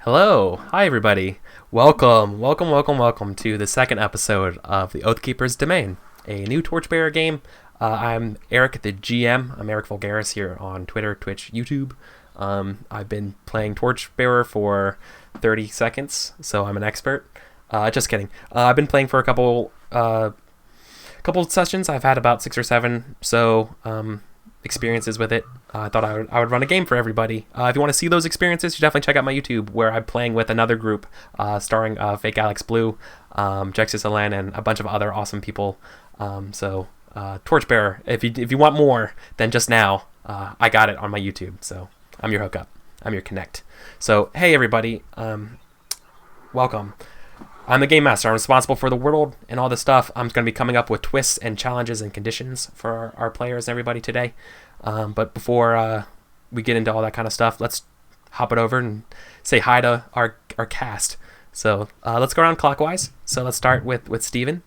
Hello, hi everybody. Welcome to the second episode of the Oathkeeper's Demesne, a new Torchbearer game. I'm Eric, the GM. I'm EricVulgaris here on Twitter, Twitch, YouTube. I've been playing Torchbearer for 30 seconds, so I'm an expert. Just kidding. I've been playing for a couple sessions. I've had about 6 or 7 experiences with it. I thought I would run a game for everybody. If you want to see those experiences, you definitely check out my YouTube, where I'm playing with another group starring Fake Alex Blue, Jexus Alen, and a bunch of other awesome people. Torchbearer, if you want more than just now, I got it on my YouTube. So I'm your hookup. I'm your connect. So hey everybody, welcome. I'm the Gamemaster. I'm responsible for the world and all this stuff. I'm going to be coming up with twists and challenges and conditions for our players and everybody today. But before we get into all that kind of stuff, let's hop it over and say hi to our cast. So let's go around clockwise. So let's start with Steven.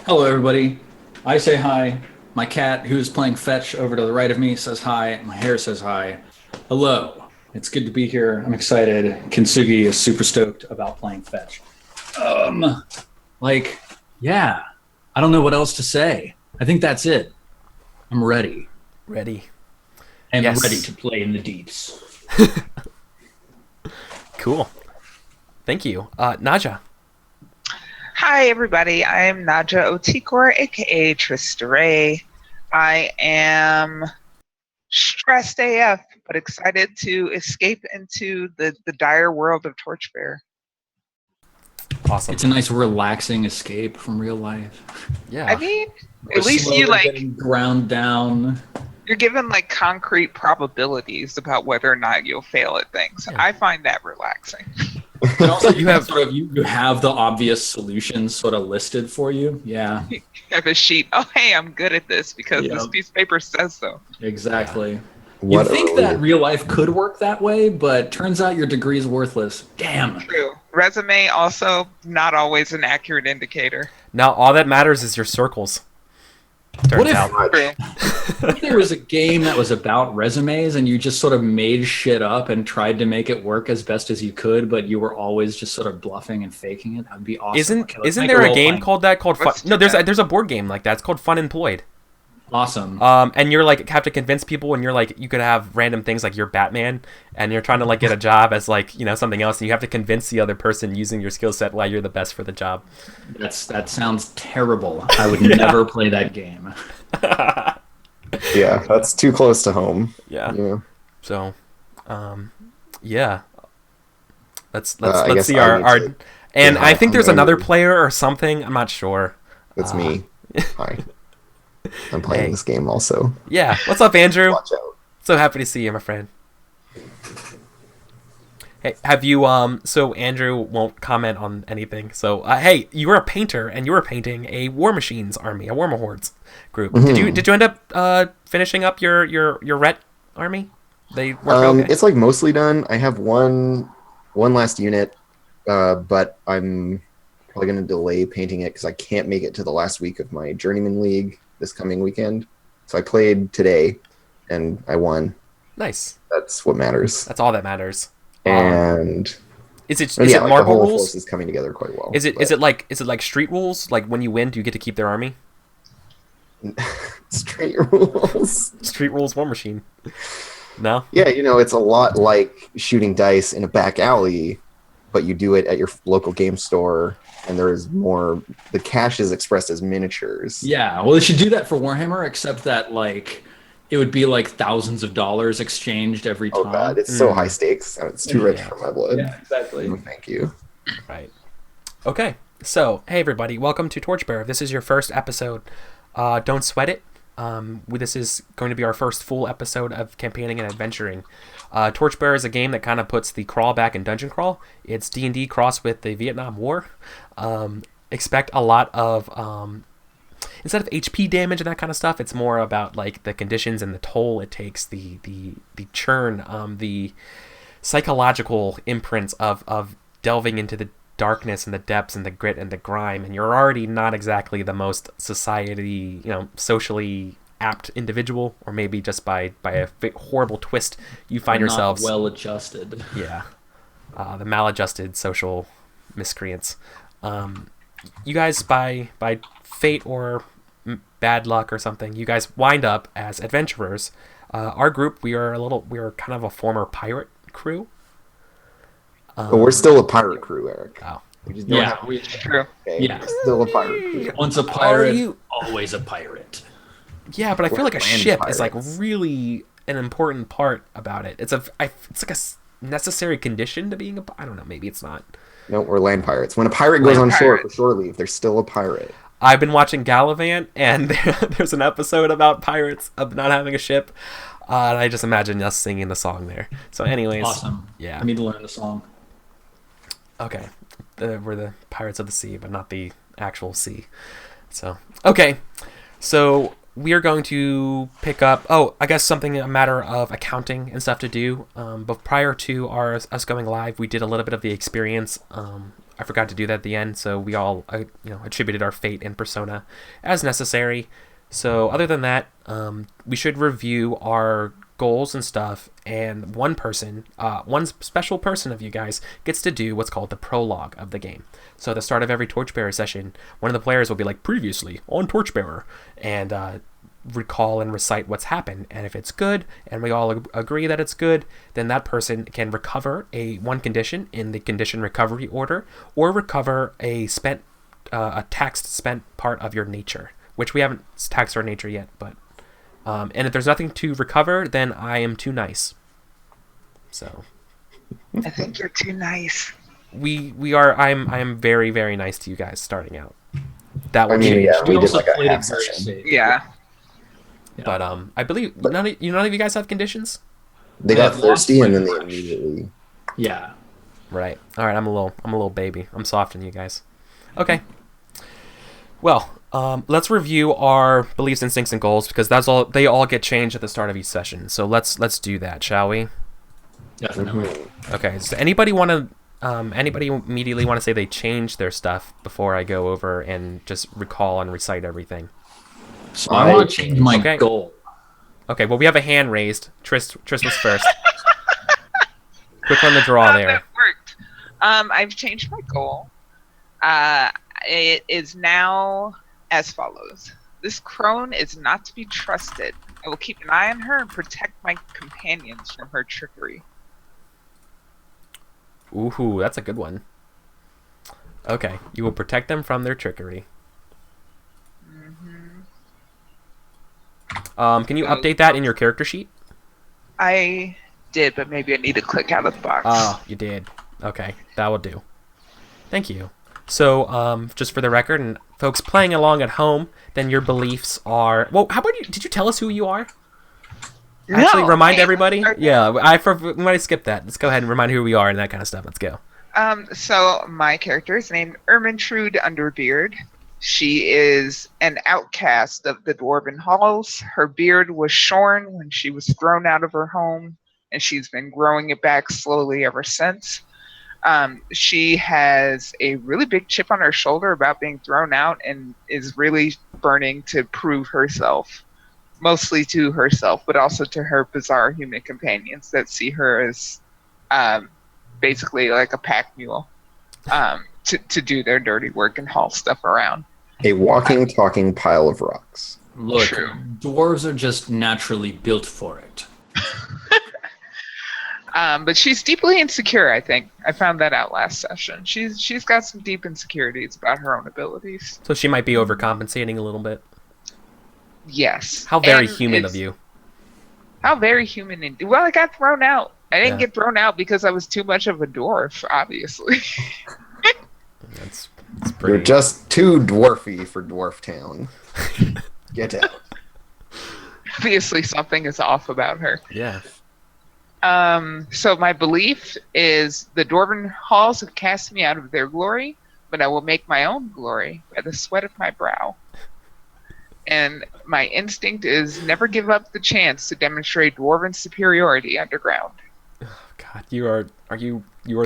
Hello, everybody. I say hi. My cat, who's playing fetch over to the right of me, says hi. My hair says hi. Hello. It's good to be here. I'm excited. Kintsugi is super stoked about playing fetch. Yeah. I don't know what else to say. I think that's it. I'm ready. Ready. And yes. Ready to play in the deeps. Cool. Thank you. Naja. Hi, everybody. I'm Naja Oathkeeper, aka Tristaray. I am stressed AF, but excited to escape into the dire world of Torchbearer. Awesome. It's a nice relaxing escape from real life. Yeah. I mean, at least you getting ground down. you're given concrete probabilities about whether or not you'll fail at things. Yeah. I find that relaxing. And also, you have you have the obvious solutions sort of listed for you. Yeah. You have a sheet. Oh, hey, I'm good at this because this piece of paper says so. Exactly. Yeah. You'd think that real life could work that way, but turns out your degree is worthless. Damn. True. Resume also not always an accurate indicator. Now all that matters is your circles. Turns out. True. If there was a game that was about resumes and you just sort of made shit up and tried to make it work as best as you could, but you were always just sort of bluffing and faking it, that'd be awesome. Isn't there a game called that called Fun? No, there's a board game like that. It's called Fun Employed. Awesome. And you're have to convince people, and you could have random things like you're Batman, and you're trying to get a job as something else, and you have to convince the other person using your skill set why you're the best for the job. That sounds terrible. I would never play that game. Yeah, that's too close to home. Yeah. So, yeah. Let's see our and I think there's another player or something. I'm not sure. That's me. Hi. I'm playing this game also. Yeah. What's up, Andrew? Watch out. So happy to see you, my friend. Hey, have you so Andrew won't comment on anything. So hey, you were a painter and you were painting a War Machines army, a War Mahords group. Mm-hmm. Did you end up finishing up your Ret army? They work okay. It's mostly done. I have one last unit, but I'm probably going to delay painting it because I can't make it to the last week of my Journeyman League this coming weekend. So I played today, and I won. Nice. That's what matters. That's all that matters. And is it the marble whole rules? force is coming together quite well. Is it like street rules? Like when you win, do you get to keep their army? Street rules. Street rules War Machine. No. Yeah, it's a lot like shooting dice in a back alley, but you do it at your local game store. And there is more. The cash is expressed as miniatures. Yeah, well, they should do that for Warhammer, except that it would be thousands of dollars exchanged every time. Oh god, it's so high stakes. It's too rich for my blood. Yeah, exactly. No, thank you. Right. Okay. So, hey everybody, welcome to Torchbearer. If this is your first episode, don't sweat it. This is going to be our first full episode of campaigning and adventuring. Torchbearer is a game that kind of puts the crawl back in dungeon crawl. It's D&D crossed with the Vietnam War. Expect a lot of instead of HP damage and that kind of stuff, it's more about the conditions and the toll it takes, the churn, the psychological imprints of delving into the darkness and the depths and the grit and the grime, and you're already not exactly the most socially apt individual, or maybe just by a horrible twist you find yourselves not well adjusted. Yeah. the maladjusted social miscreants. You guys, by fate or bad luck or something, you guys wind up as adventurers. Our group, we are kind of a former pirate crew. But we're still a pirate crew, Eric. Oh. We just don't have True. Yeah. We're still a pirate crew. Once a pirate, you- always a pirate. Yeah, but I feel like a land ship is like pirates. really an important part about it. It's like a necessary condition to being I don't know, maybe it's not. No, we're land pirates. When a pirate goes Land on shore for pirates. shore leave, they're still a pirate. I've been watching Gallivant, and there's an episode about pirates of not having a ship, and I just imagine us singing the song there. So anyways, Awesome. yeah. I need to learn the song. Okay, we're the pirates of the sea, but not the actual sea. So okay, so we are going to pick up. Oh, I guess a matter of accounting and stuff to do. But prior to us going live, we did a little bit of the experience. I forgot to do that at the end, so we all attributed our fate and persona as necessary. So other than that, we should review our goals and stuff, and one special person of you guys gets to do what's called the prologue of the game. So at the start of every Torchbearer session, one of the players will be like, previously on Torchbearer, and recall and recite what's happened. And if it's good, and we all agree that it's good, then that person can recover one condition in the condition recovery order, or recover a taxed spent part of your nature, which we haven't taxed our nature yet, but and if there's nothing to recover, then I am too nice. So I think you're too nice. we are. I'm very, very nice to you guys starting out. That will I mean, change. yeah, we did also like a played half it very session. safe. Yeah. But I believe none of you guys have conditions. They I got have thirsty lost and then my they crush. immediately. Yeah. Right. All right. I'm a little baby. I'm soft on you guys. Okay. Well, let's review our beliefs, instincts, and goals, because they all get changed at the start of each session. So let's do that, shall we? Definitely. Okay. Does anybody immediately want to say they changed their stuff before I go over and just recall and recite everything? So I want to change my Okay. goal. Okay. Well, we have a hand raised. Tris was first. Quick on the draw there. That worked. I've changed my goal. It is now as follows. This crone is not to be trusted. I will keep an eye on her and protect my companions from her trickery. Ooh, that's a good one. Okay, you will protect them from their trickery. Can you update that in your character sheet? I did, but maybe I need to click out of the box. Oh, you did. Okay, that will do. Thank you. So, just for the record, and folks playing along at home, then your beliefs are... Well, how about you... Did you tell us who you are? Actually, remind hey, everybody? start- Yeah, we might have skipped that. Let's go ahead and remind who we are and that kind of stuff. Let's go. So my character is named Ermintrude Underbeard. She is an outcast of the Dwarven Halls. Her beard was shorn when she was thrown out of her home, and she's been growing it back slowly ever since. She has a really big chip on her shoulder about being thrown out and is really burning to prove herself, mostly to herself, but also to her bizarre human companions that see her as basically like a pack mule to do their dirty work and haul stuff around. A walking, talking pile of rocks. Look, True. dwarves are just naturally built for it. But she's deeply insecure, I think. I found that out last session. She's got some deep insecurities about her own abilities. So she might be overcompensating a little bit. Yes. How very And human of it's- you. How very human indeed. Well, I got thrown out. I didn't Yeah. get thrown out because I was too much of a dwarf, obviously. That's pretty... You're just too dwarfy for Dwarf Town. Get out. Obviously, something is off about her. Yeah. So my belief is the Dwarven halls have cast me out of their glory, but I will make my own glory by the sweat of my brow. And my instinct is never give up the chance to demonstrate Dwarven superiority underground. God, you are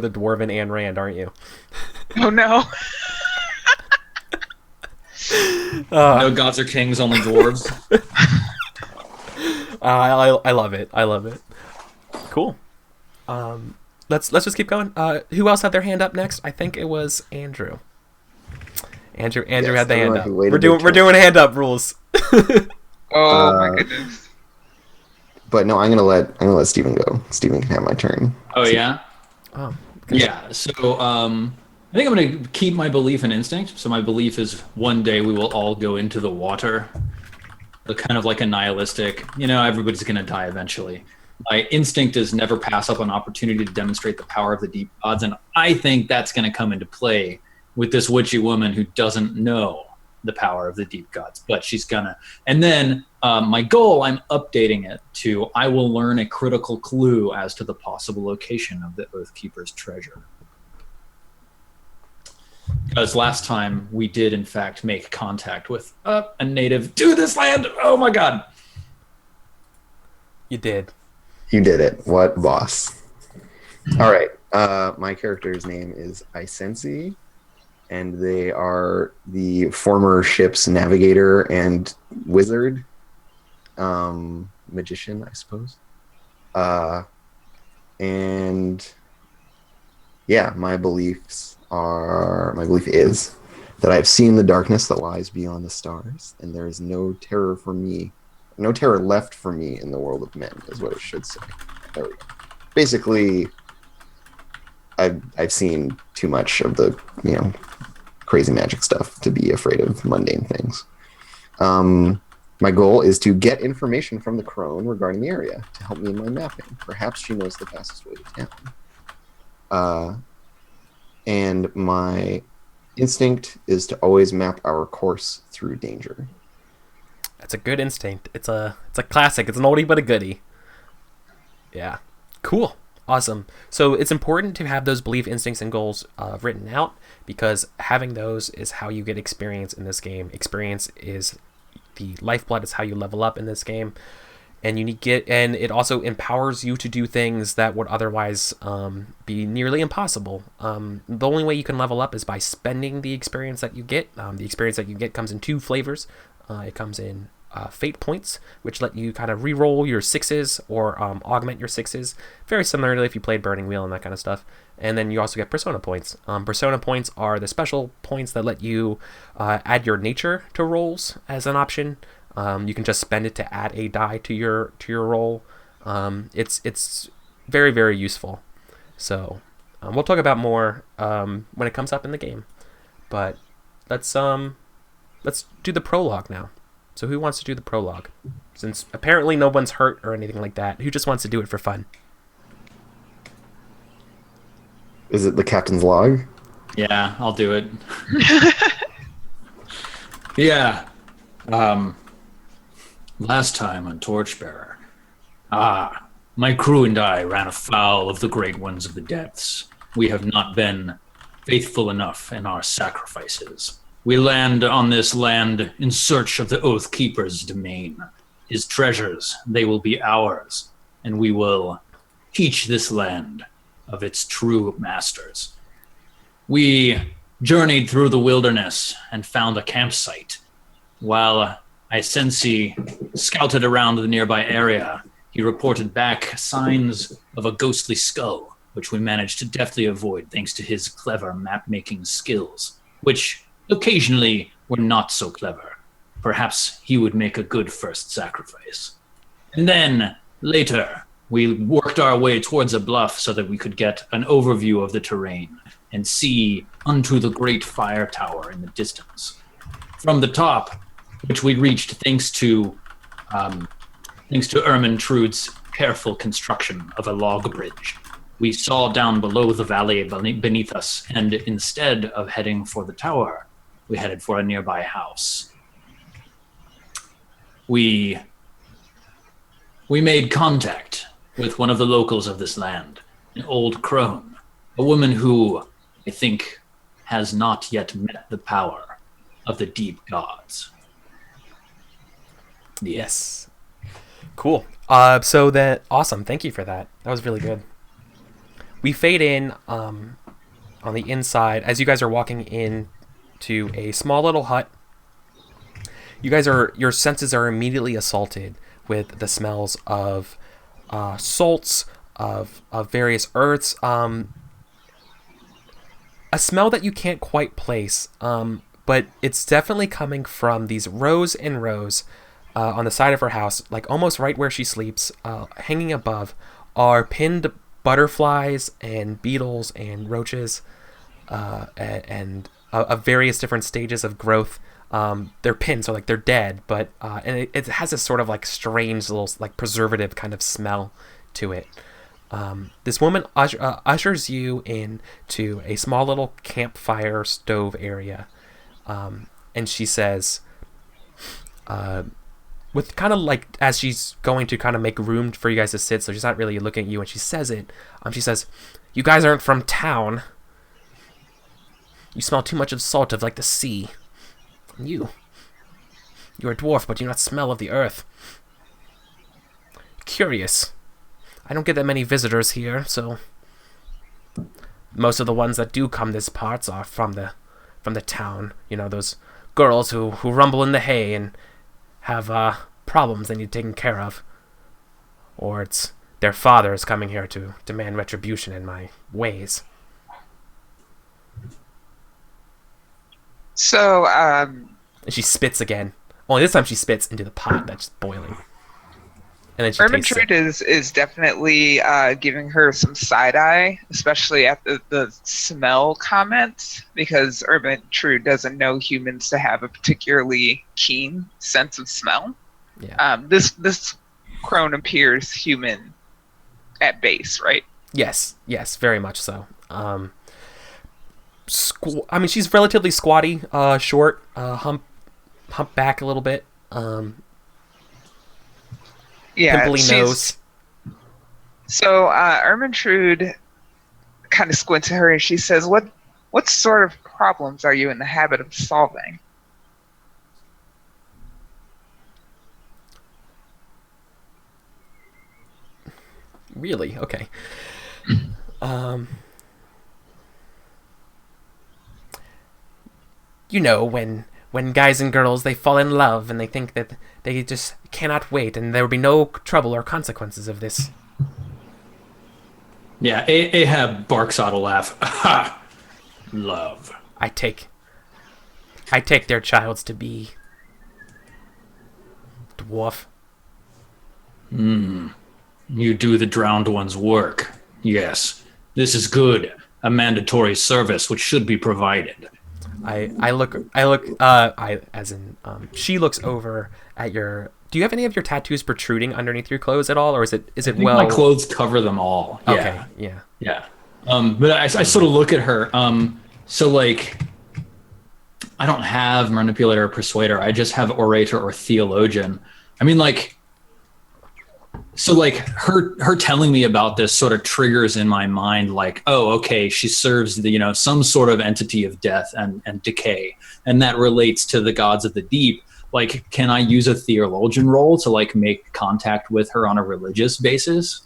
the dwarven Ayn Rand, aren't you? Oh no. No gods or kings, only dwarves. I love it. I love it. Cool. let's just keep going. Who else had their hand up next? I think it was Andrew. Andrew Yes, had the hand everyone up. who waited We're their doing hand up rules. Oh my goodness. But no, I'm gonna let Steven go. Steven can have my turn. Oh yeah. Oh, Yeah. So I think I'm going to keep my belief in instinct. So my belief is one day we will all go into the water. The kind of like a nihilistic, everybody's going to die eventually. My instinct is never pass up an opportunity to demonstrate the power of the deep gods, and I think that's going to come into play with this witchy woman who doesn't know the power of the deep gods, but she's gonna. And then my goal, I'm updating it to I will learn a critical clue as to the possible location of the Oathkeeper's treasure. Because last time we did, in fact, make contact with a native to this land. Oh my god. you did. You did it. What boss? All right. My character's name is Isensi, and they are the former ship's navigator and wizard, magician, I suppose. And yeah, my belief is that I have seen the darkness that lies beyond the stars, and there is no terror left for me in the world of men, is what it should say. There we go. Basically, I've seen too much of the crazy magic stuff to be afraid of mundane things. My goal is to get information from the crone regarding the area to help me in my mapping. Perhaps she knows the fastest way to town. And my instinct is to always map our course through danger. That's a good instinct. It's a classic. It's an oldie but a goodie. Yeah. Cool. Awesome. So it's important to have those belief, instincts, and goals written out, because having those is how you get experience in this game. Experience is the lifeblood. It's how you level up in this game, and and it also empowers you to do things that would otherwise be nearly impossible. The only way you can level up is by spending the experience that you get. The experience that you get comes in two flavors. It comes in fate points, which let you kind of re-roll your sixes or augment your sixes, very similarly if you played Burning Wheel and that kind of stuff. And then you also get persona points. Persona points are the special points that let you add your nature to rolls as an option. You can just spend it to add a die to your roll. It's very, very useful. So we'll talk about more when it comes up in the game. But let's do the prologue now. So who wants to do the prologue? Since apparently no one's hurt or anything like that, who just wants to do it for fun? Is it the captain's log? Yeah, I'll do it. Yeah. Last time on Torchbearer, my crew and I ran afoul of the great ones of the depths. We have not been faithful enough in our sacrifices. We land on this land in search of the Oathkeeper's domain. His treasures, they will be ours, and we will teach this land of its true masters. We journeyed through the wilderness and found a campsite. While Isensi scouted around the nearby area, he reported back signs of a ghostly skull, which we managed to deftly avoid thanks to his clever map-making skills, which occasionally were not so clever. Perhaps he would make a good first sacrifice. And then, later, we worked our way towards a bluff so that we could get an overview of the terrain and see unto the great fire tower in the distance. From the top, which we reached thanks to Ermintrude's careful construction of a log bridge, we saw down below the valley beneath us, and instead of heading for the tower, we headed for a nearby house. We made contact with one of the locals of this land, an old crone, a woman who, I think, has not yet met the power of the deep gods. Yes. Cool. Awesome. Thank you for that. That was really good. We fade in on the inside as you guys are walking in to a small little hut. Your senses are immediately assaulted with the smells of salts, of various earths. A smell that you can't quite place, but it's definitely coming from these rows and rows on the side of her house, like almost right where she sleeps, hanging above, are pinned butterflies and beetles and roaches, and of various different stages of growth. They're pinned, so like they're dead, but and it has this sort of like strange little like preservative kind of smell to it. This woman ushers you into a small little campfire stove area, and she says, with kind of like as she's going to kind of make room for you guys to sit, so she's not really looking at you, and she says it. She says, "You guys aren't from town. You smell too much of salt of like the sea. You're a dwarf, but you do not smell of the earth. Curious. I don't get that many visitors here, so most of the ones that do come this parts are from the town. You know, those girls who rumble in the hay and have problems they need taken care of. Or it's their fathers coming here to demand retribution in my ways." So, And she spits again. Only this time she spits into the pot that's boiling. And then she tastes it. Ermentrude is definitely giving her some side eye, especially at the smell comments, because Ermentrude doesn't know humans to have a particularly keen sense of smell. Yeah. This crone appears human at base, right? Yes, very much so. I mean, she's relatively squatty, short, hump back a little bit. Yeah, pimply nose. So Ermentrude kind of squints at her and she says, "What sort of problems are you in the habit of solving?" Really? Okay. You know, when guys and girls, they fall in love and they think that they just cannot wait and there will be no trouble or consequences of this. Yeah, Ahab barks out a laugh. Ha! Love. I take their childs to be dwarf. You do the drowned one's work. Yes, this is good. A mandatory service which should be provided. She looks over at your. Do you have any of your tattoos protruding underneath your clothes at all, or is it I think my clothes cover them all. Yeah. Okay, yeah. Yeah. But I sort of look at her. So like, I don't have manipulator or persuader. I just have orator or theologian. I mean, like, so like her telling me about this sort of triggers in my mind, like, oh, okay, she serves the, some sort of entity of death and decay, and that relates to the gods of the deep. Like, can I use a theologian role to like make contact with her on a religious basis?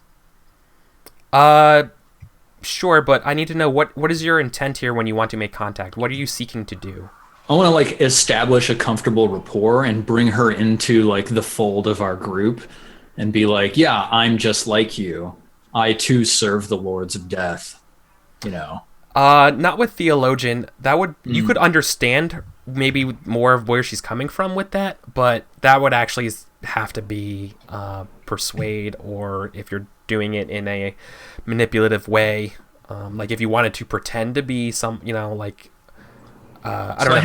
Sure, but I need to know what is your intent here when you want to make contact? What are you seeking to do? I want to like establish a comfortable rapport and bring her into like the fold of our group and be like, yeah, I'm just like you. I too serve the lords of death, Not with theologian. That would you could understand maybe more of where she's coming from with that, but that would actually have to be persuade, or if you're doing it in a manipulative way, like if you wanted to pretend to be some, I don't know. I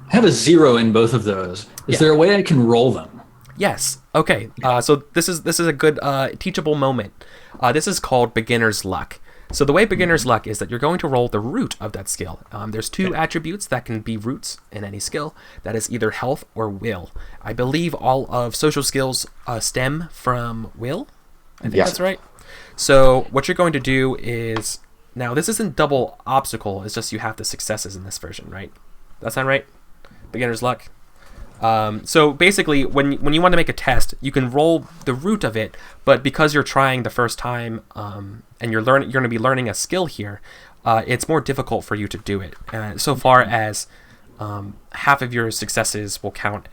have a 0 in both of those. Is there a way I can roll them? Yes. Okay. So this is a good teachable moment. This is called beginner's luck. So the way beginner's luck is that you're going to roll the root of that skill. There's two attributes that can be roots in any skill. That is either health or will. I believe all of social skills stem from will. I think that's right. So what you're going to do is, now this isn't double obstacle. It's just you have the successes in this version, right? That sound right? Beginner's luck. So basically, when you want to make a test, you can roll the root of it, but because you're trying the first time, and you're going to be learning a skill here, it's more difficult for you to do it. So far as half of your successes will count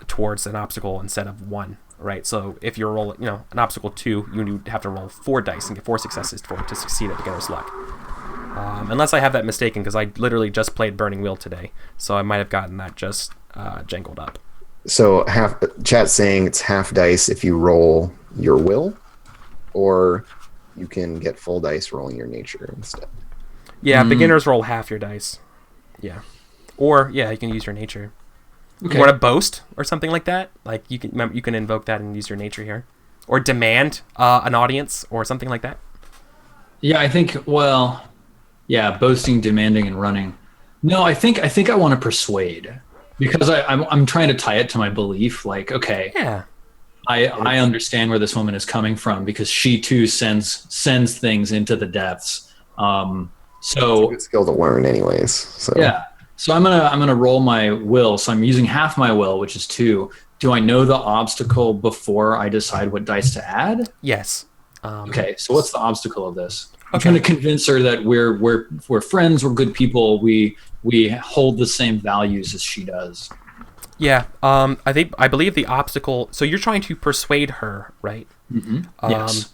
towards an obstacle instead of one right? So if you roll, an obstacle 2, you have to roll 4 dice and get 4 successes for it to succeed at beginner's luck. Unless I have that mistaken, because I literally just played Burning Wheel today, so I might have gotten that just jangled up. So chat's saying it's half dice if you roll your will, or you can get full dice rolling your nature instead. Yeah, beginners roll half your dice. Yeah. Or, you can use your nature. Okay. You want to boast or something like that? Like, you can invoke that and use your nature here. Or demand an audience or something like that. Yeah, I think, boasting, demanding, and running. No, I think I want to persuade. Because I'm trying to tie it to my belief, like, okay, yeah, I understand where this woman is coming from because she too sends things into the depths. So it's a good skill to learn, anyways. So yeah, so I'm gonna roll my will. So I'm using half my will, which is 2. Do I know the obstacle before I decide what dice to add? Yes. Okay, so what's the obstacle of this? I'm trying to convince her that we're friends, we're good people, we hold the same values as she does. Yeah, I believe the obstacle. So you're trying to persuade her, right? Mm-hmm. Yes.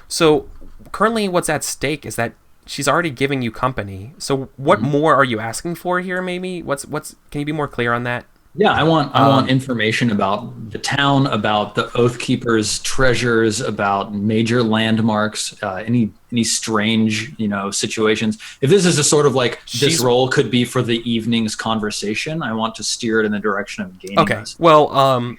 So currently, what's at stake is that she's already giving you company. So what more are you asking for here? Maybe Can you be more clear on that? Yeah, I want information about the town, about the Oathkeeper's treasures, about major landmarks, any strange, situations. If this is a sort of like this role could be for the evening's conversation, I want to steer it in the direction of gaining. Okay. Us. Well,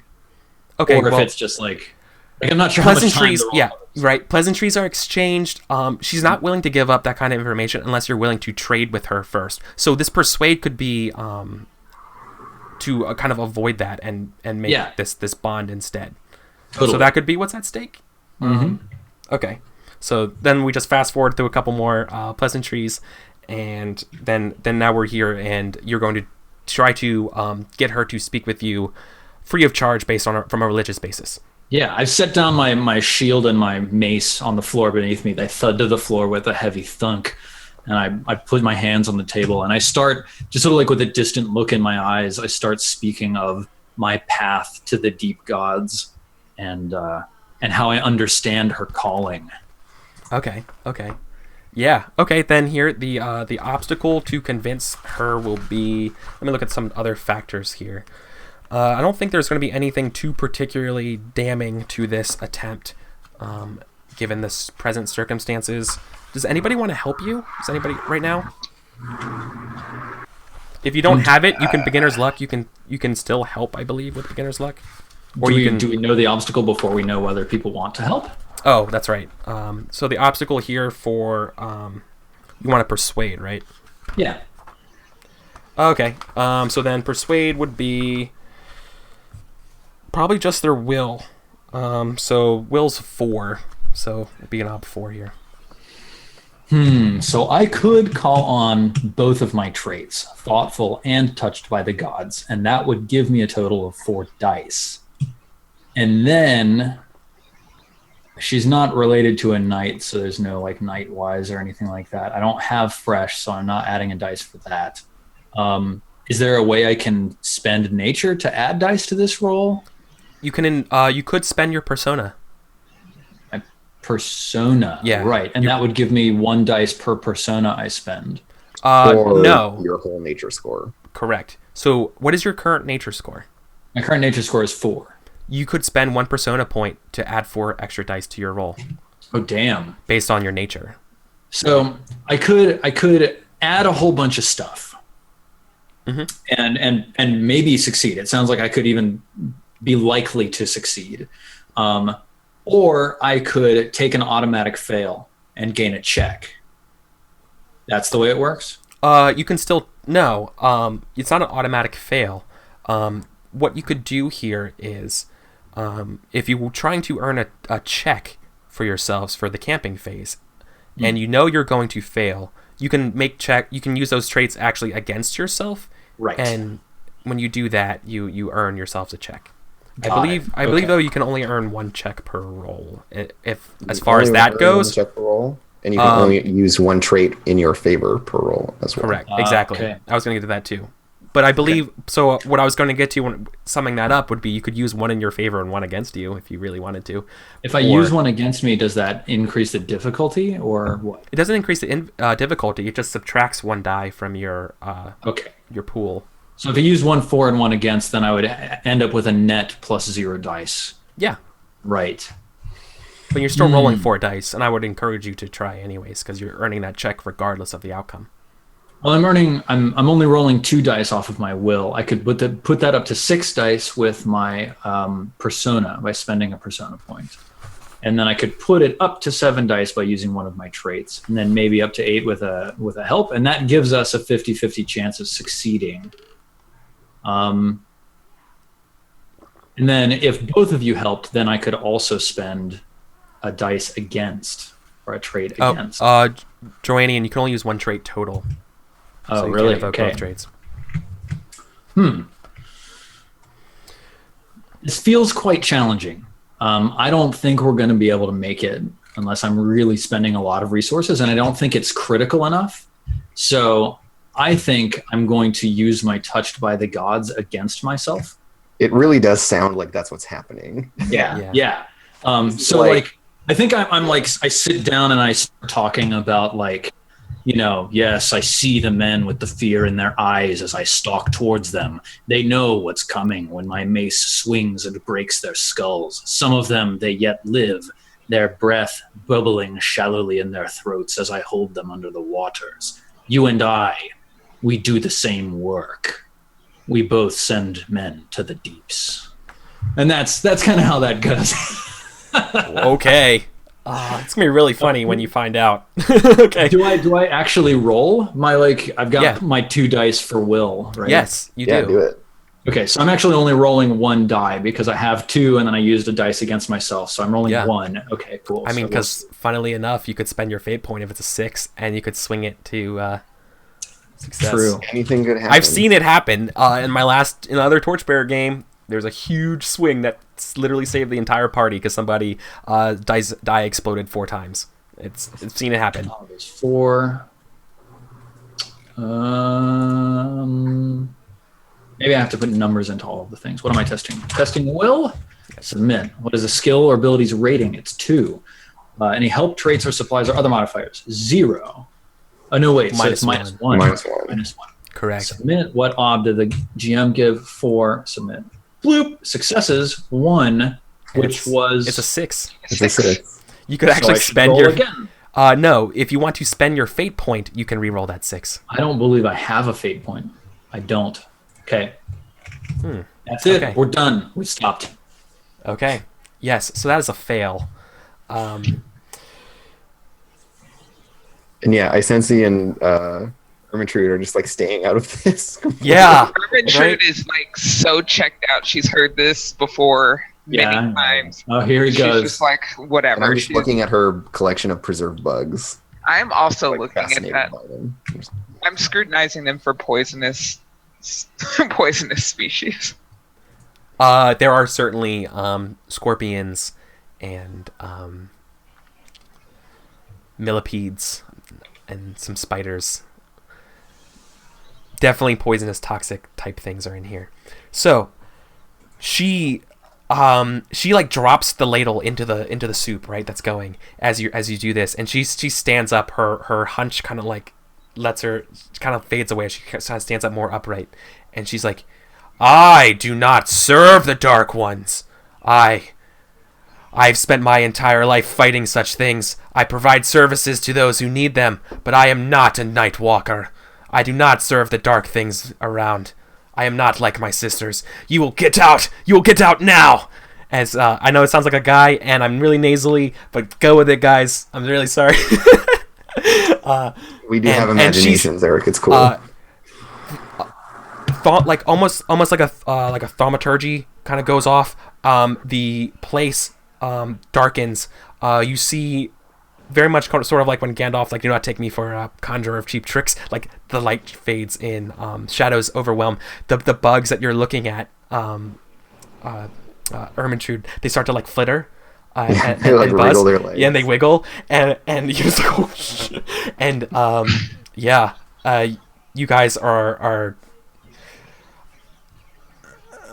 okay. Or if it's just like I'm not sure how much time. Pleasantries, yeah, right. Pleasantries are exchanged. She's not willing to give up that kind of information unless you're willing to trade with her first. So this persuade could be to kind of avoid that and make this bond instead. Totally. So that could be what's at stake. Okay. So then we just fast forward through a couple more pleasantries, and then now we're here, and you're going to try to get her to speak with you free of charge from a religious basis. Yeah, I've set down my shield and my mace on the floor beneath me. They thud to the floor with a heavy thunk. And I put my hands on the table, and I start just sort of like with a distant look in my eyes. I start speaking of my path to the deep gods, and how I understand her calling. Okay. Yeah. Okay. Then here the obstacle to convince her will be. Let me look at some other factors here. I don't think there's going to be anything too particularly damning to this attempt, given the present circumstances. Does anybody want to help you? Does anybody right now? If you don't have it, you can beginner's luck. You can still help, I believe, with beginner's luck. Or do we know the obstacle before we know whether people want to help? Oh, that's right. So the obstacle here for you want to persuade, right? Yeah. Okay. So then persuade would be probably just their will. So will's 4. So it'd be an op 4 here. So I could call on both of my traits, thoughtful and touched by the gods, and that would give me a total of 4 dice. And then she's not related to a knight, so there's no like knight wise or anything like that. I don't have fresh, so I'm not adding a dice for that. Is there a way I can spend nature to add dice to this roll? You could spend your persona. Persona, yeah, right, and that would give me 1 dice per persona I spend. Or no, your whole nature score. Correct. So what is your current nature score? My current nature score is 4. You could spend 1 persona point to add 4 extra dice to your roll. Oh damn! Based on your nature. So I could add a whole bunch of stuff, and maybe succeed. It sounds like I could even be likely to succeed. Or I could take an automatic fail and gain a check. That's the way it works? You can still... No, it's not an automatic fail. What you could do here is, if you were trying to earn a check for yourselves for the camping phase, and you know you're going to fail, you can use those traits actually against yourself. Right. And when you do that, you earn yourselves a check. I believe though you can only earn 1 check per roll. If as far as that goes, 1 check per roll, and you can only use 1 trait in your favor per roll as well. Correct, exactly. Okay. I was going to get to that too. But I believe so. What I was going to get to when summing that up would be you could use one in your favor and one against you if you really wanted to. If I use one against me, does that increase the difficulty or what? It doesn't increase the difficulty. It just subtracts one die from your your pool. So if I use one for and one against, then I would end up with a net plus 0 dice. Yeah. Right. But you're still rolling 4 dice, and I would encourage you to try anyways because you're earning that check regardless of the outcome. Well, I'm only rolling 2 dice off of my will. I could put that up to 6 dice with my persona by spending a persona point. And then I could put it up to 7 dice by using one of my traits, and then maybe up to 8 with a help, and that gives us a 50-50 chance of succeeding. And then if both of you helped, then I could also spend a dice against or a trait against. Joannian, you can only use 1 trait total. Oh, so you really? Can't evoke Okay. both traits. This feels quite challenging. I don't think we're going to be able to make it unless I'm really spending a lot of resources, and I don't think it's critical enough. So I think I'm going to use my Touched by the Gods against myself. It really does sound like that's what's happening. Yeah. So like, I think I'm like, I sit down and I start talking about like, yes, I see the men with the fear in their eyes as I stalk towards them. They know what's coming when my mace swings and breaks their skulls. Some of them, they yet live, their breath bubbling shallowly in their throats as I hold them under the waters. You and I, we do the same work. We both send men to the deeps. And that's kind of how that goes. Okay. It's gonna be really funny when you find out. Okay. Do I actually roll my I've got my 2 dice for will, right? Yes, you Yeah, do. do it. Okay, so I'm actually only rolling 1 die because I have 2 and then I used a dice against myself, so I'm rolling 1. Okay, cool. I mean, because funnily enough, you could spend your fate point if it's a 6, and you could swing it to success. True. Anything could happen. I've seen it happen in the other Torchbearer game. There's a huge swing that literally saved the entire party because somebody die exploded 4 times. It's seen it happen. Oh, there's 4. Maybe I have to put numbers into all of the things. What am I testing? Testing will? Submit. What is a skill or abilities rating? It's 2. Any help, traits, or supplies or other modifiers? 0. Oh, no, wait. So it's minus 1. Minus 1. Minus 1. Correct. Submit. What ob did the GM give? 4. Submit. Bloop. Successes. 1, which was... It's a 6. It's a 6. You could So actually I should spend roll your... again. No, if you want to spend your fate point, you can re-roll that 6. I don't believe I have a fate point. I don't. Okay. That's it. Okay. We're done. We stopped. Okay. Yes, so that is a fail. And yeah, Isensi and Ermitrude are just like staying out of this. Yeah. Ermitrude Right? is like so checked out. She's heard this before many times. Oh, here he She's goes. just like, And whatever. I'm just looking at her collection of preserved bugs. I'm also Like, looking at fascinated that. by them. I'm scrutinizing them for poisonous species. There are certainly scorpions and millipedes and some spiders. Definitely poisonous, toxic type things are in here. So she like drops the ladle into the soup, right? That's going as you do this, and she stands up. Her hunch kind of like lets her kind of fades away. She kind of stands up more upright, and she's like, "I do not serve the Dark Ones. I've spent my entire life fighting such things. I provide services to those who need them, but I am not a Night Walker. I do not serve the dark things around. I am not like my sisters. You will get out! You will get out now!" As I know it sounds like a guy, and I'm really nasally, but go with it, guys. I'm really sorry. We do have imaginations, Eric. It's cool. Like almost like a thaumaturgy kind of goes off. The place darkens. You see very much sort of like when Gandalf, like, "Do not take me for a conjurer of cheap tricks." Like the light fades in, shadows overwhelm the bugs that you're looking at. Ermitrude, they start to like flitter. And like buzz. wiggle their legs. Yeah, and they wiggle, and you just like, oh, shit. And you guys are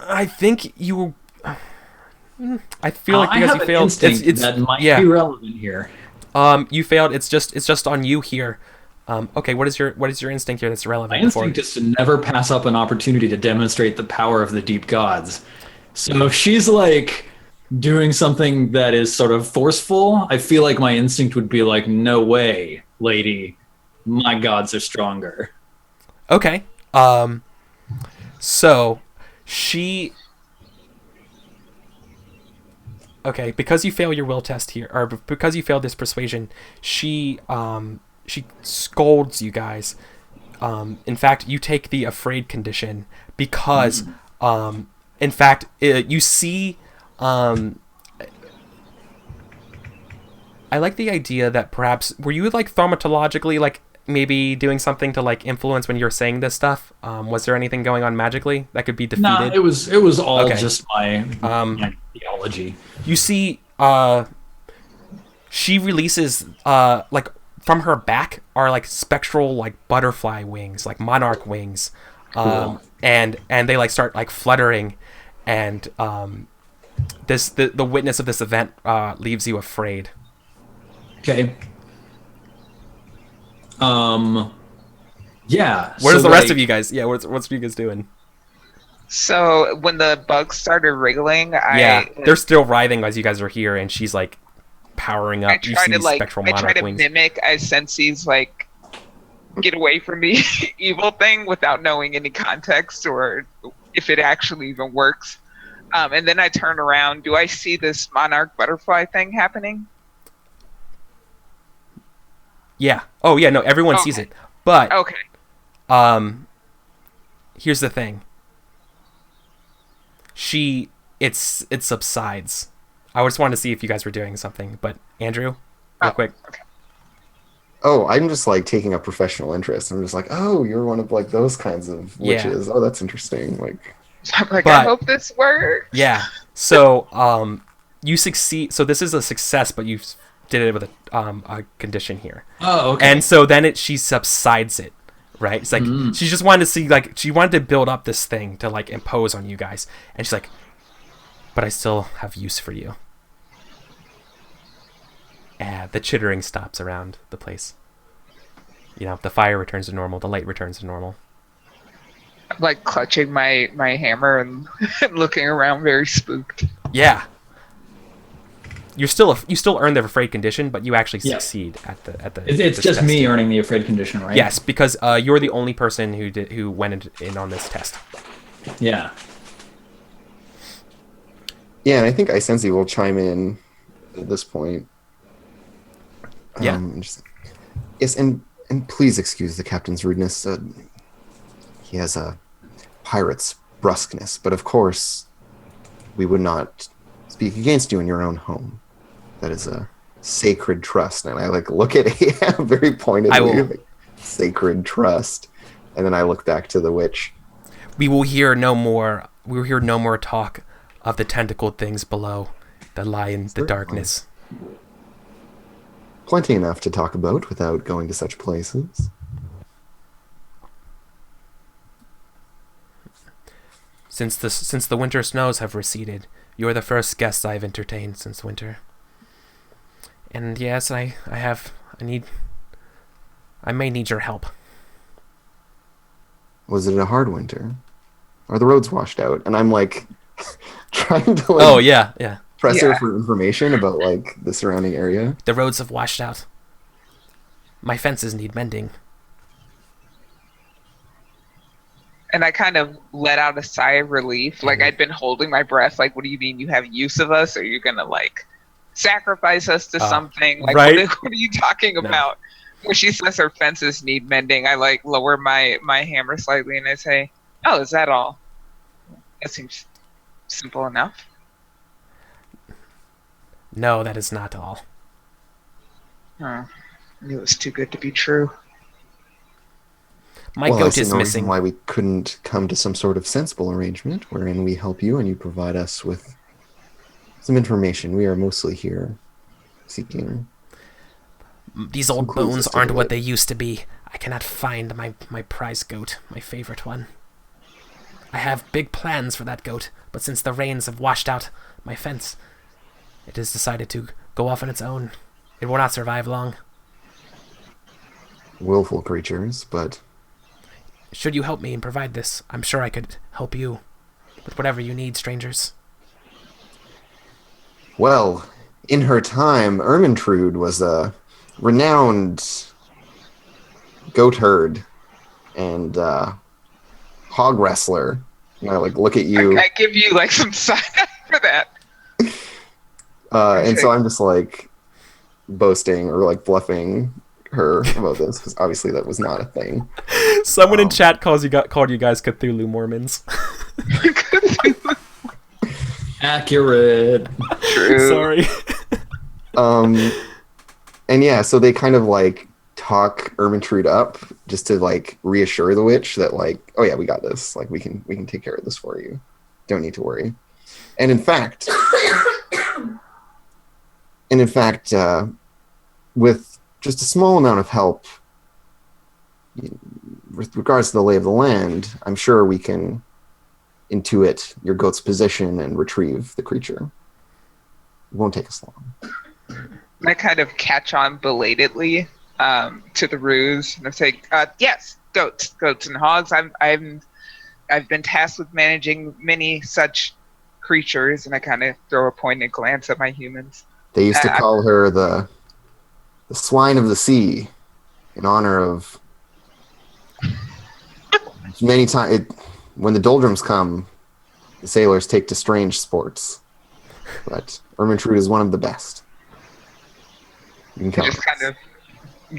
I think you. I feel like I because have you an failed, instinct that might be relevant here. You failed. It's just on you here. Okay, what is your instinct here that's relevant? My instinct is to never pass up an opportunity to demonstrate the power of the deep gods. So if she's like doing something that is sort of forceful, I feel like my instinct would be like, no way, lady. My gods are stronger. Okay. So she. Okay, because you fail your will test here, or because you failed this persuasion, she scolds you guys. In fact, you take the afraid condition because, in fact, you see. I like the idea that perhaps were you like thaumatologically like maybe doing something to like influence when you're saying this stuff? Was there anything going on magically that could be defeated? No, it was all just my theology. You see, she releases like from her back are like spectral like butterfly wings, like monarch wings, Cool. and they like start like fluttering, and the witness of this event leaves you afraid. Okay. Yeah. Where's the rest of you guys? Yeah, what's you guys doing? So when the bugs started wriggling, they're still writhing as you guys are here, and she's like powering up. I try to like spectral I try monarch to wings. mimic as Sensei's like get away from me evil thing without knowing any context or if it actually even works. And then I turn around. Do I see this monarch butterfly thing happening? Yeah. Oh yeah. No, everyone sees it. But Okay. Here's the thing. It subsides. I just wanted to see if you guys were doing something, but Andrew, real quick. Okay. Oh, I'm just like taking a professional interest. I'm just like, oh, you're one of like those kinds of witches. Oh, that's interesting. Like, I'm like, I hope this works. Yeah. So you succeed. So this is a success, but you did it with a condition here. Oh, okay. And so then she subsides it, right? It's like she just wanted to see, like, she wanted to build up this thing to like impose on you guys, and she's like, but I still have use for you. And the chittering stops around the place. You know, the fire returns to normal, the light returns to normal. I'm like clutching my hammer and looking around very spooked. Yeah. You still earn the afraid condition, but you actually succeed at the. It's just test. me earning the afraid condition, right? Yes, because you're the only person who went in on this test. Yeah. yeah, and I think Isensi will chime in at this point. Yeah. Yes, and please excuse the captain's rudeness. He has a pirate's brusqueness, but of course, we would not speak against you in your own home. That is a sacred trust. And I like look at Ahab very pointedly, like, sacred trust. And then I look back to the witch. We will hear no more. We will hear no more talk of the tentacled things below that lie in the darkness. Plenty enough to talk about without going to such places. Since the winter snows have receded, you are the first guest I've entertained since winter. And yes, I may need your help. Was it a hard winter? Are the roads washed out? And I'm like trying to like press her for information about like the surrounding area. The roads have washed out. My fences need mending. And I kind of let out a sigh of relief. Like I'd been holding my breath. Like, what do you mean you have use of us? Are you gonna like sacrifice us to something? Like, right? What are you talking about? When she says her fences need mending, I like lower my hammer slightly and I say, "Oh, is that all? That seems simple enough." No, that is not all. I knew it was too good to be true. My I goat see is no missing. reason why we couldn't come to some sort of sensible arrangement wherein we help you and you provide us with some information. We are mostly here seeking. These old bones aren't what they used to be. I cannot find my prize goat, my favorite one. I have big plans for that goat, but since the rains have washed out my fence, it has decided to go off on its own. It will not survive long. Willful creatures, but Should you help me and provide this, I'm sure I could help you with whatever you need, strangers. well, in her time, Ermintrude was a renowned goat herd and hog wrestler. And I look at you, I give you like some sign for that. and so I'm just boasting or bluffing her about this because obviously that was not a thing. Someone in chat called you guys Cthulhu Mormons. Accurate. True. Sorry. And yeah, so they kind of talk Ermintrude up just to reassure the witch that oh yeah, we got this. We can take care of this for you. Don't need to worry. And in fact, with just a small amount of help with regards to the lay of the land, I'm sure we can intuit your goat's position and retrieve the creature. It won't take us long. I kind of catch on belatedly to the ruse, and I say, "Yes, goats and hogs. I've been tasked with managing many such creatures," and I kind of throw a pointed glance at my humans. They used to call her the swine of the sea in honor of many times. When the doldrums come, the sailors take to strange sports, but Ermintrude is one of the best. You can count Just kind of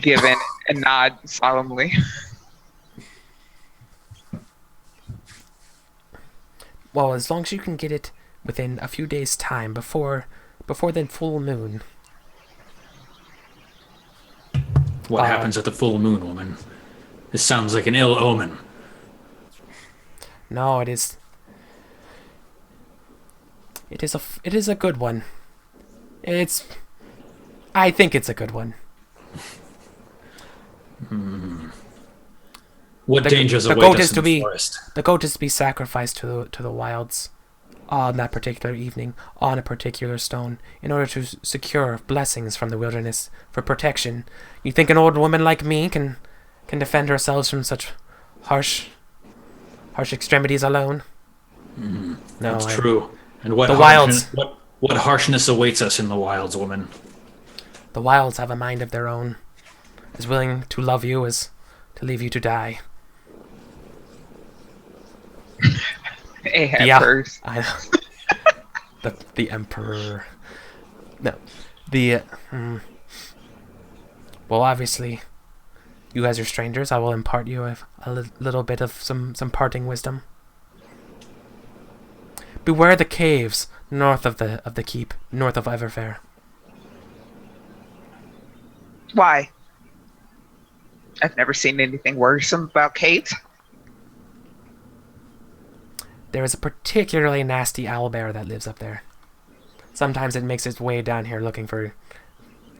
give in and nod solemnly. Well, as long as you can get it within a few days' time before the full moon. What happens at the full moon, woman? This sounds like an ill omen. No, it is a good one. I think it's a good one. What dangers the await goat us is in to the be forest? the goat is to be sacrificed to the wilds on that particular evening on a particular stone in order to secure blessings from the wilderness for protection. You think an old woman like me can defend herself from such harsh extremities alone? No, That's true. And what The wilds. What harshness awaits us in the wilds, woman? The wilds have a mind of their own, as willing to love you as to leave you to die. Ahab Yeah, first. I know. the emperor. No, well, obviously, you guys are strangers. I will impart you a little bit of some parting wisdom. Beware the caves north of the keep, north of Everfair. Why? I've never seen anything worrisome about Kate. There is a particularly nasty owlbear that lives up there. Sometimes it makes its way down here looking for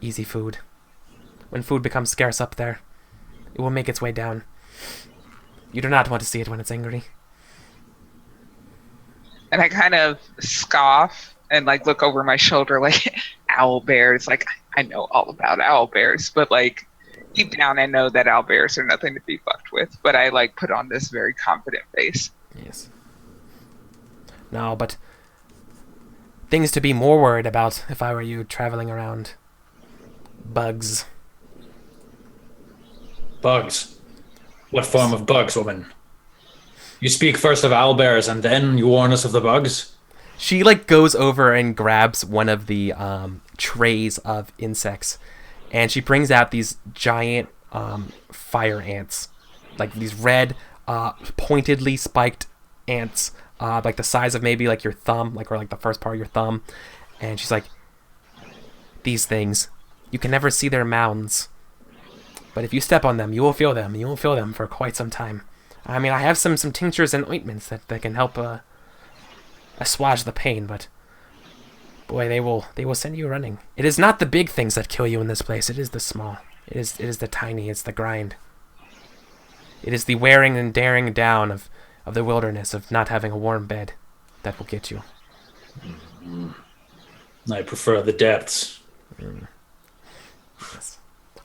easy food. When food becomes scarce up there, it will make its way down. You do not want to see it when it's angry. And I kind of scoff and look over my shoulder owl bears. I know all about owl bears, but deep down I know that owl bears are nothing to be fucked with. But I put on this very confident face. Yes. No, but things to be more worried about if I were you traveling around. Bugs. Bugs. What form of bugs, woman? You speak first of owlbears and then you warn us of the bugs? She goes over and grabs one of the trays of insects, and she brings out these giant fire ants, these red pointedly spiked ants, the size of maybe your thumb, or the first part of your thumb. And she's like, these things, you can never see their mounds, but if you step on them, you will feel them. You will feel them for quite some time. I mean, I have some tinctures and ointments that can help assuage the pain, but boy, they will send you running. It is not the big things that kill you in this place. It is the small. It is the tiny. It's the grind. It is the wearing and daring down of of the wilderness, of not having a warm bed, that will get you. I prefer the depths. Yes.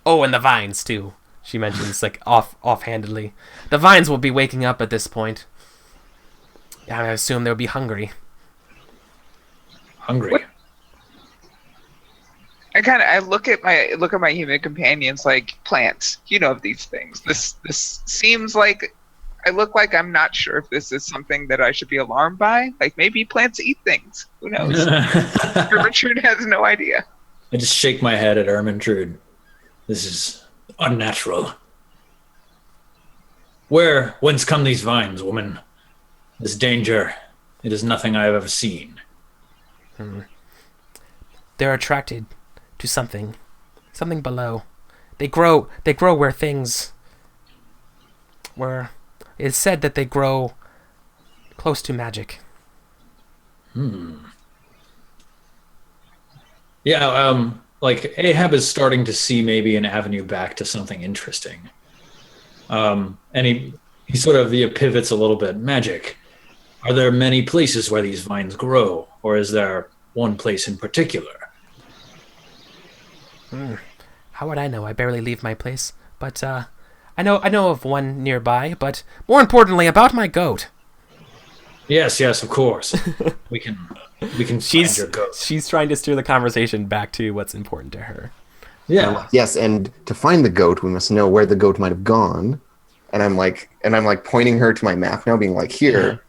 Oh, and the vines too. She mentions like offhandedly. The vines will be waking up at this point. Yeah, I assume they'll be hungry. Hungry. I look at my human companions like plants. You know these things. This seems like I look like I'm not sure if this is something that I should be alarmed by. Like maybe plants eat things. Who knows? Ermintrude has no idea. I just shake my head at Ermintrude. This is unnatural. Whence come these vines, woman? This danger, it is nothing I have ever seen. They're attracted to something below. They grow where it's said that they grow close to magic. Yeah, like Ahab is starting to see maybe an avenue back to something interesting. And he sort of pivots a little bit. Magic. Are there many places where these vines grow, or is there one place in particular? How would I know? I barely leave my place, but I know of one nearby. But more importantly, about my goat. Yes, of course. we can find your goat. She's trying to steer the conversation back to what's important to her. Yeah. Yes, and to find the goat, we must know where the goat might have gone. And I'm like pointing her to my map now, being like, here,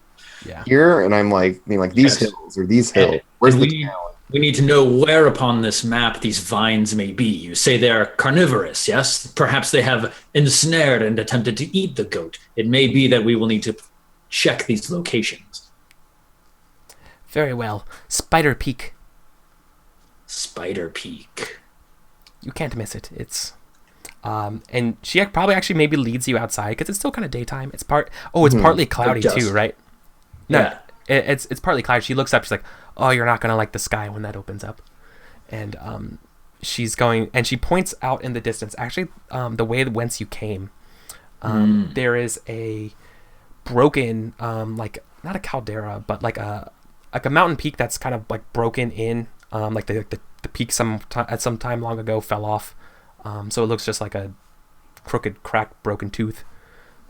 and I'm like being like these hills or these hills. Where's the town? We need to know where upon this map these vines may be. You say they're carnivorous, yes? Perhaps they have ensnared and attempted to eat the goat. It may be that we will need to check these locations. Very well. Spider Peak. Spider Peak. You can't miss it. It's and she probably actually maybe leads you outside because it's still kind of daytime. It's partly cloudy too, right? No, yeah. It's partly cloudy. She looks up. She's like, "Oh, you're not gonna like the sky when that opens up." And she's going, and she points out in the distance. Actually, the way whence you came, there is a broken, like not a caldera, but like a mountain peak that's kind of like broken in. Like the peak at some time long ago fell off, so it looks just like a crooked, cracked, broken tooth.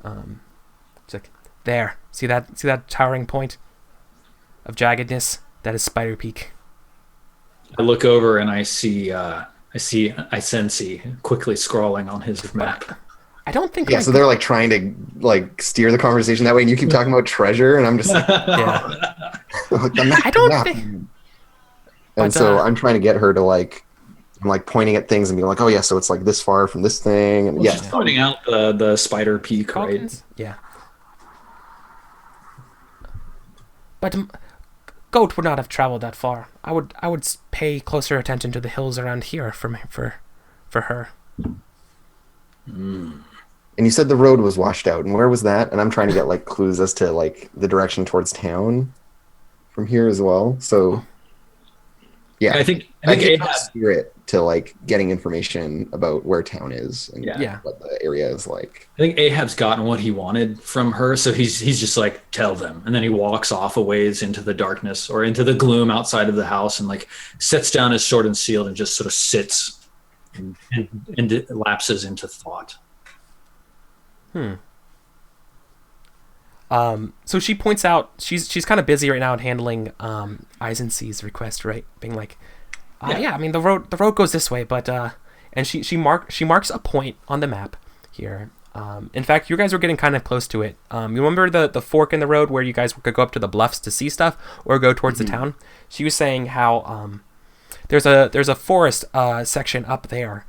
It's like there. See that towering point of jaggedness? That is Spider Peak. I look over and I sense quickly scrawling on his map. I don't think. Yeah, so they're like trying to like steer the conversation that way, and you keep talking about treasure, and I'm just like, yeah. I don't think. And so I'm trying to get her to like, I'm like pointing at things and being like, oh yeah, so it's like this far from this thing, and she's pointing out the Spider Peak, right? Yeah. But goat would not have traveled that far. I would pay closer attention to the hills around here for her. And you said the road was washed out, and where was that? And I'm trying to get like clues as to like the direction towards town from here as well. So yeah, I think Ahab spirit to like getting information about where town is and what the area is like. I think Ahab's gotten what he wanted from her, so he's just like, tell them, and then he walks off a ways into the darkness or into the gloom outside of the house and like sets down his sword and shield and just sort of sits and lapses into thought. So she points out she's kind of busy right now at handling Eisensee's request, right? Being like, I mean the road goes this way, but and she marks a point on the map here. In fact, you guys were getting kind of close to it. You remember the fork in the road where you guys could go up to the bluffs to see stuff or go towards the town? She was saying how there's a forest section up there.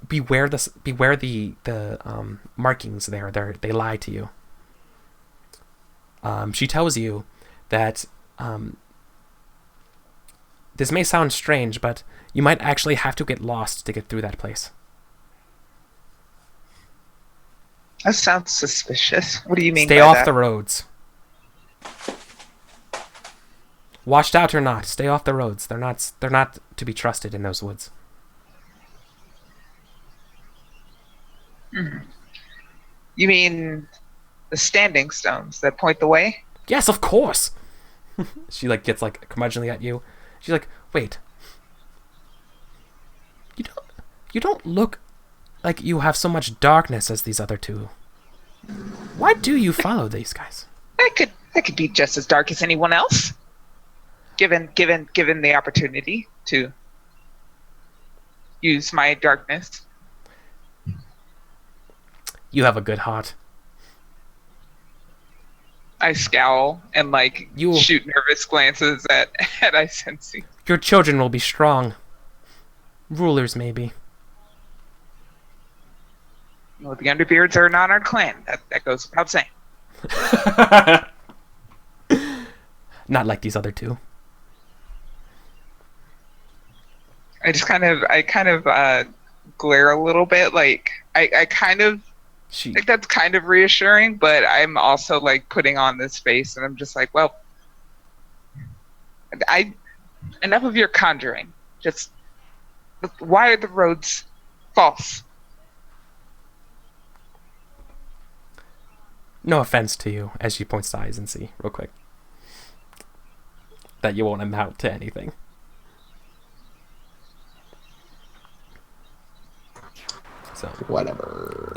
Beware the markings there. They lie to you. She tells you that this may sound strange, but you might actually have to get lost to get through that place. That sounds suspicious. What do you mean? Stay by off that? the roads. Washed out or not, stay off the roads. They're not to be trusted in those woods. You mean the standing stones that point the way? Yes, of course. She like gets like curmudgeonly at you. She's like, wait. You don't look like you have so much darkness as these other two. Why do you follow these guys? I could be just as dark as anyone else, given the opportunity to use my darkness. You have a good heart. I scowl and shoot nervous glances at Isensi. Your children will be strong. Rulers, maybe. Well, the Underbeards are not our clan. That goes without saying. Not like these other two. I kind of glare a little bit. I kind of think that's kind of reassuring, but I'm also like putting on this face, and I'm just like, well, enough of your conjuring. Just why are the roads false? No offense to you, as she points to Isensi, real quick. That you won't amount to anything. So whatever.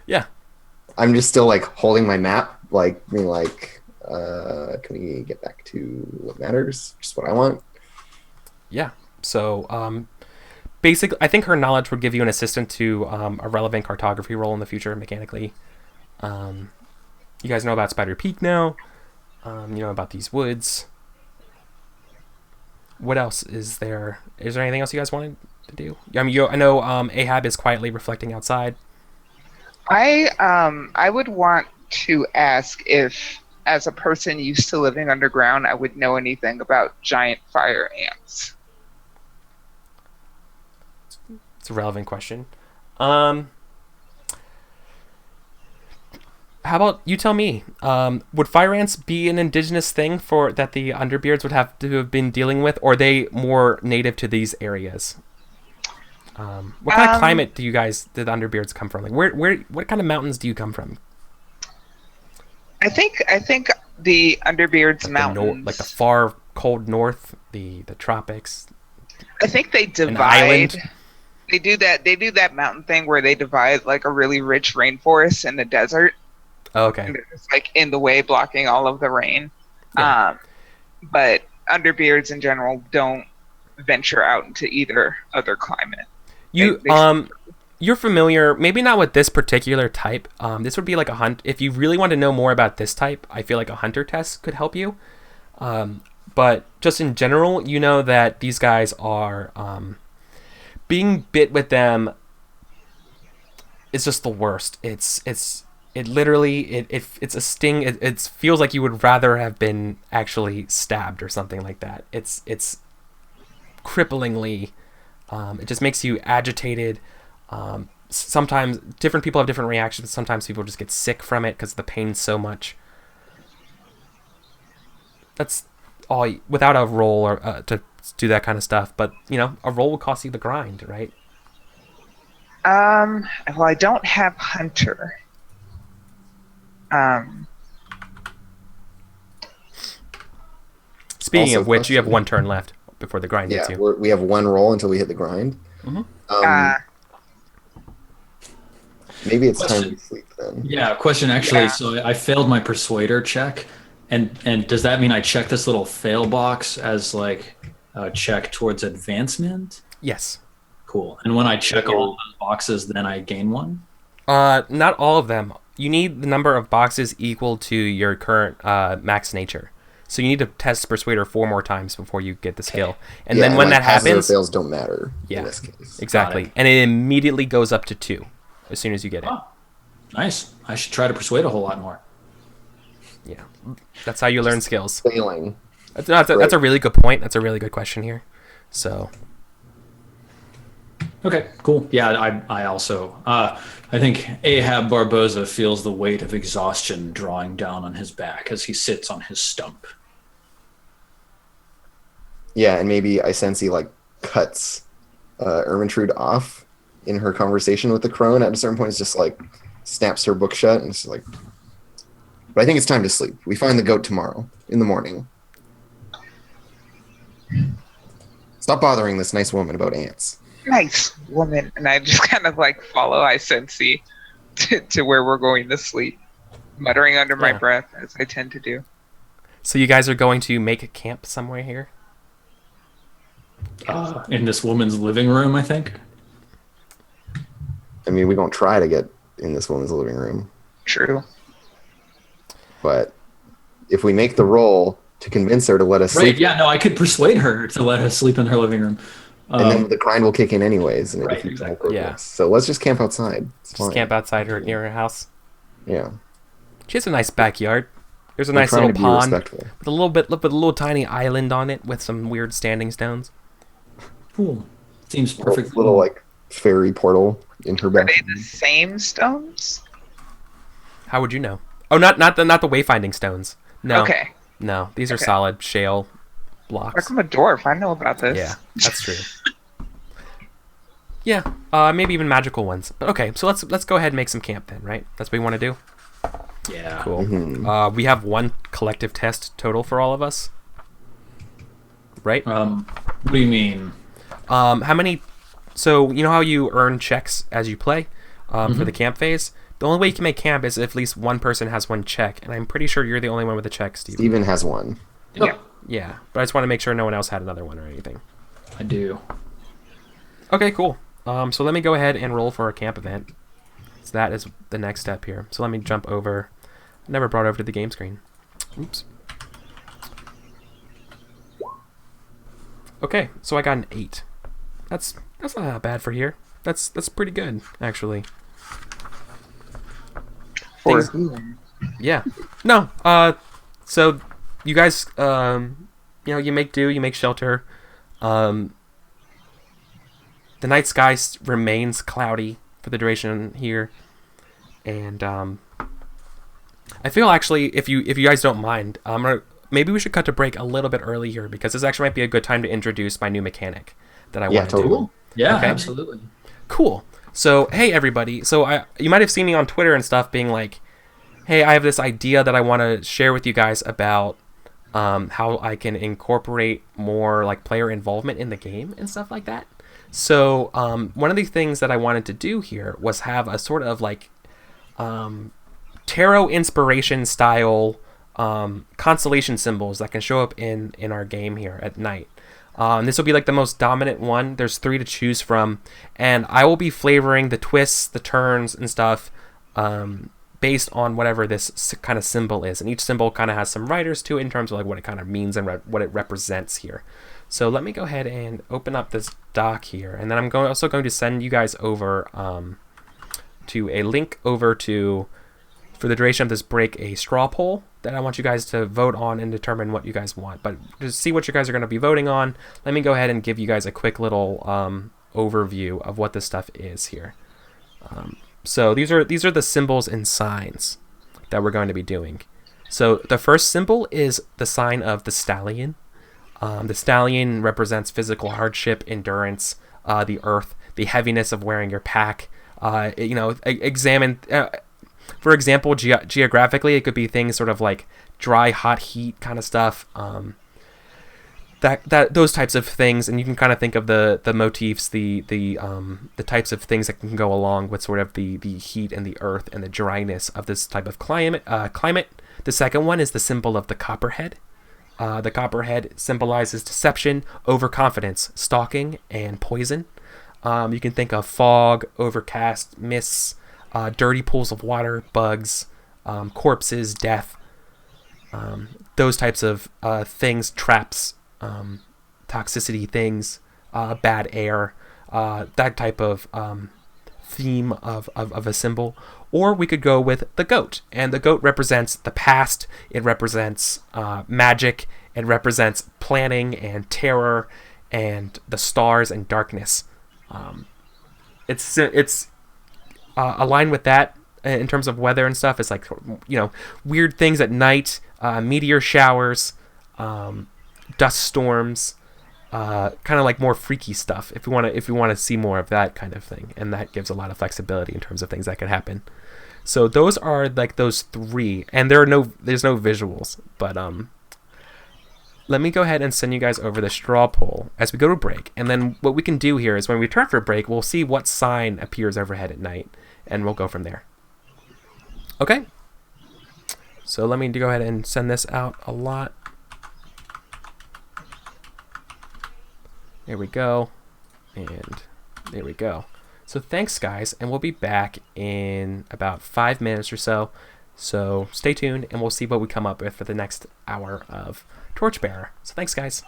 Yeah. I'm just still like holding my map, like being like, can we get back to what matters? Just what I want. Yeah. So basically, I think her knowledge would give you an assistant to a relevant cartography role in the future, mechanically. You guys know about Spider Peak now. You know about these woods. What else is there? Is there anything else you guys wanted to do? I mean, I know Ahab is quietly reflecting outside. I would want to ask if, as a person used to living underground, I would know anything about giant fire ants. It's a relevant question. How about you tell me? Would fire ants be an indigenous thing that the Underbeards would have to have been dealing with, or are they more native to these areas? What kind of climate did the Underbeards come from? Like, what kind of mountains do you come from? I think the Underbeards mountains, like the far cold north, the tropics. I think they divide. They do that mountain thing where they divide like a really rich rainforest and the desert. Oh, okay. And they're just like in the way, blocking all of the rain. Yeah. But Underbeards in general don't venture out into either other climate. You're familiar, maybe not with this particular type. This would be like a hunt. If you really want to know more about this type, I feel like a hunter test could help you. But just in general, you know that these guys are being bit with them is just the worst. It literally it's a sting. It feels like you would rather have been actually stabbed or something like that. It's cripplingly. It just makes you agitated. Sometimes different people have different reactions. Sometimes people just get sick from it because the pain's so much. That's all. Without a roll or to do that kind of stuff, but a roll would cost you the grind, right? Well, I don't have hunter. Speaking of which, you have one turn left before the grind hits you. We have one roll until we hit the grind. Mm-hmm. Maybe it's time to sleep then. Yeah, question actually. Yeah. So I failed my persuader check, and does that mean I check this little fail box as like a check towards advancement? Yes. Cool. And when I check all of those boxes, then I gain one? Not all of them. You need the number of boxes equal to your current max nature. So you need to test Persuader 4 more times before you get the skill. And then when that happens... fails don't matter in this case. Exactly. And it immediately goes up to 2 as soon as you get it. Oh, nice. I should try to persuade a whole lot more. Yeah. That's how you learn skills. Failing. That's a really good point. That's a really good question here. So... Okay, cool. Yeah, I also... I think Ahab Barboza feels the weight of exhaustion drawing down on his back as he sits on his stump. Yeah, and maybe Isensi cuts Ermintrude off in her conversation with the crone at a certain point. It's just like, snaps her book shut and is like, but I think it's time to sleep. We find the goat tomorrow in the morning. Stop bothering this nice woman about ants. Nice woman. And I just kind of like follow Isensi to where we're going to sleep, muttering under my breath as I tend to do. So you guys are going to make a camp somewhere here? In this woman's living room, I think. I mean, we don't try to get in this woman's living room. True. But if we make the roll to convince her to let us sleep... Right, yeah, no, I could persuade her to let us sleep in her living room. And then the grind will kick in anyways. And Right, exactly. Yeah. So let's just camp outside. It's Just fine. camp outside her near her house. Yeah. She has a nice backyard. There's a We're nice trying little to be pond respectful. with a little tiny island on it with some weird standing stones. Cool. Seems perfect. Little like fairy portal in her Are they back. the same stones? How would you know? Oh, not the wayfinding stones. No. Okay. No, these are Okay. solid shale blocks. I'm a dwarf. I know about this. Yeah, that's true. Yeah, maybe even magical ones. But okay, so let's go ahead and make some camp then, right? That's what we want to do. Yeah. Cool. Mhm. We have one collective test total for all of us, right? What do you mean? How many? So you know how you earn checks as you play for the camp phase. The only way you can make camp is if at least one person has one check, and I'm pretty sure you're the only one with a check, Steven. Steven has one. Yeah. Yeah, but I just want to make sure no one else had another one or anything. I do. Okay, cool. So let me go ahead and roll for a camp event. So that is the next step here. So let me jump over. Never brought over to the game screen. Oops. Okay, so I got an 8. That's not that bad for here. That's pretty good, actually. For Things- whom? Yeah. No. So you guys, you make do, you make shelter. The night sky remains cloudy for the duration here, and I feel actually, if you guys don't mind, maybe we should cut to break a little bit early here because this actually might be a good time to introduce my new mechanic that I want to totally. do. Yeah, Okay. absolutely. Cool. So, hey everybody. So you might have seen me on Twitter and stuff being like, hey, I have this idea that I want to share with you guys about how I can incorporate more like player involvement in the game and stuff like that. So one of the things that I wanted to do here was have a sort of like tarot inspiration style constellation symbols that can show up in our game here at night. This will be like the most dominant one. There's 3 to choose from, and I will be flavoring the twists, the turns, and stuff based on whatever this kind of symbol is. And each symbol kind of has some writers to it in terms of like what it kind of means and what it represents here. So let me go ahead and open up this doc here, and then I'm also going to send you guys over to a link over to, for the duration of this break, a straw poll that I want you guys to vote on and determine what you guys want. But to see what you guys are going to be voting on, let me go ahead and give you guys a quick little overview of what this stuff is here. So these are the symbols and signs that we're going to be doing. So the first symbol is the sign of the stallion. The stallion represents physical hardship, endurance, the earth, the heaviness of wearing your pack. Examine. For example, geographically, it could be things sort of like dry, hot heat kind of stuff. Those types of things, and you can kind of think of the motifs, the types of things that can go along with sort of the heat and the earth and the dryness of this type of climate. The second one is the symbol of the copperhead. The copperhead symbolizes deception, overconfidence, stalking, and poison. You can think of fog, overcast, mists, dirty pools of water, bugs, corpses, death, those types of things, traps, toxicity things, bad air, that type of theme of a symbol. Or we could go with the goat, and the goat represents the past. It represents magic. It represents planning and terror and the stars and darkness. It's aligned with that in terms of weather and stuff. It's like, weird things at night, meteor showers, dust storms, kind of like more freaky stuff if you want to see more of that kind of thing, and that gives a lot of flexibility in terms of things that could happen. So those are like those three, and there's no visuals, but let me go ahead and send you guys over the straw poll as we go to break, and then what we can do here is when we return for break, we'll see what sign appears overhead at night, and we'll go from there. Okay. So let me go ahead and send this out a lot. There we go. And there we go. So thanks, guys, and we'll be back in about 5 minutes or so. So stay tuned, and we'll see what we come up with for the next hour of Torchbearer. So thanks, guys.